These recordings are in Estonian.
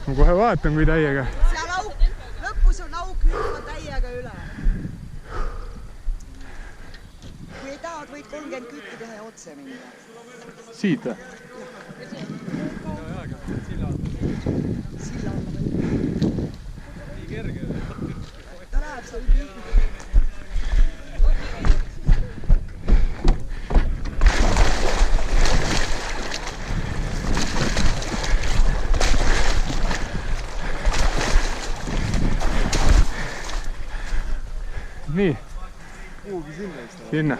ma kohe vaatan, kui täiega. Seal auk, lõpus on auk, hüppa täiega üle. Kui ei tahad, võid 30 kütti teha ja otse minna. Siit või? Silla alla või? Nii kerge. Ta läheb seal nii. Nii. Kuhugi sinna vist ole. Sinna.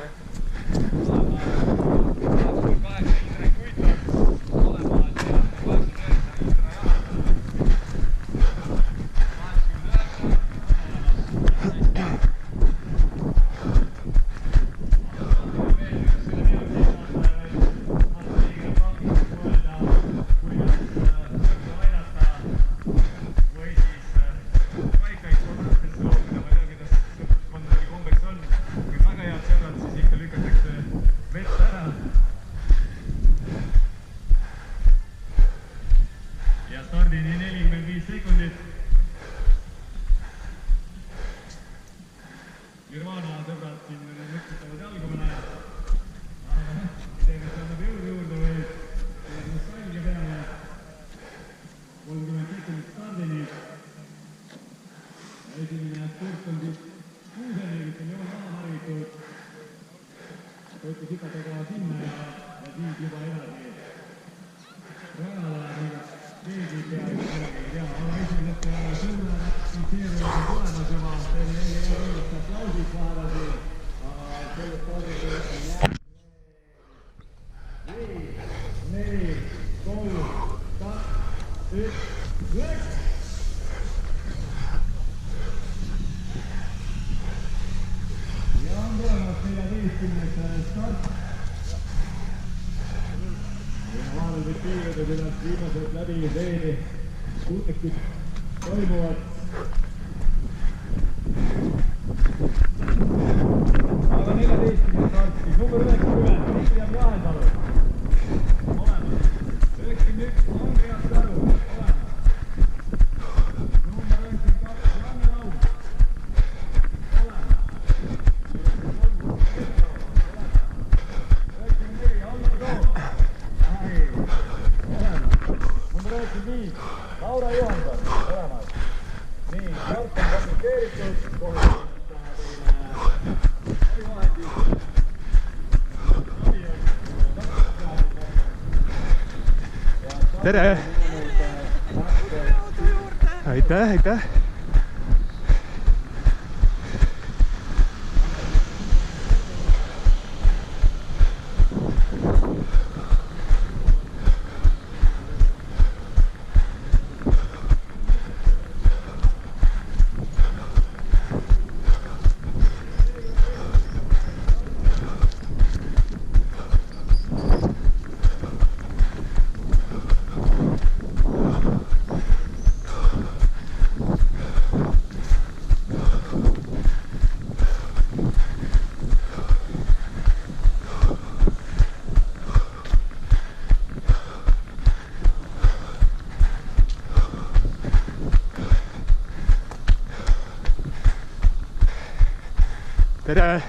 Viimased läbi veeni kuutekid toimuvad. Aga 14. starti, number 90, Kristjan Jahensalu. Olemas. 91, Andreas Taru. Olemas. Number 92, Janne Laum. Olemas. 94, Aldo Toom. Laura Johanson, olemas. Nii, Mart on kommenteeritud, kohe tere! Aitäh, aitäh! Tere!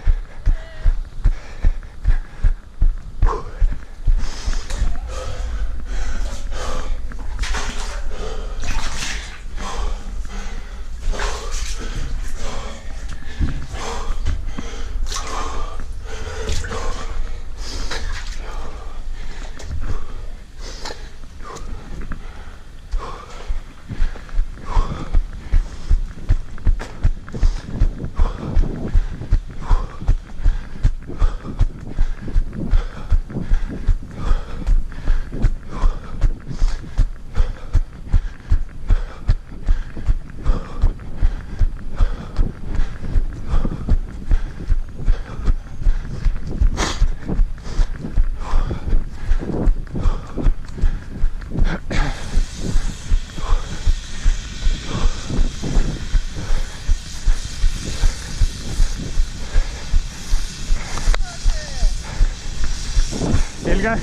Selge,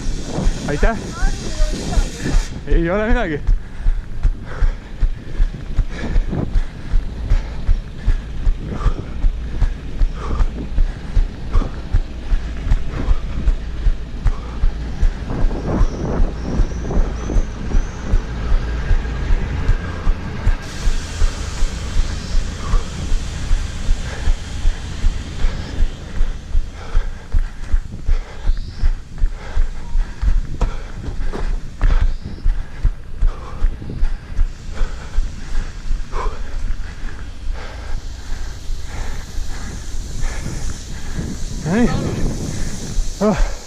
aitäh! Ei ole midagi. Aitüma!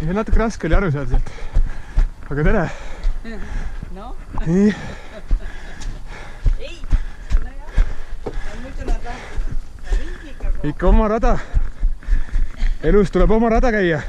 Ja natuke raske oli aru saada sealt. Aga tere! No? Nii. Ei! No jah. Muidu nad lähevad ringiga. Ikka oma rada. Elus tuleb oma rada käia.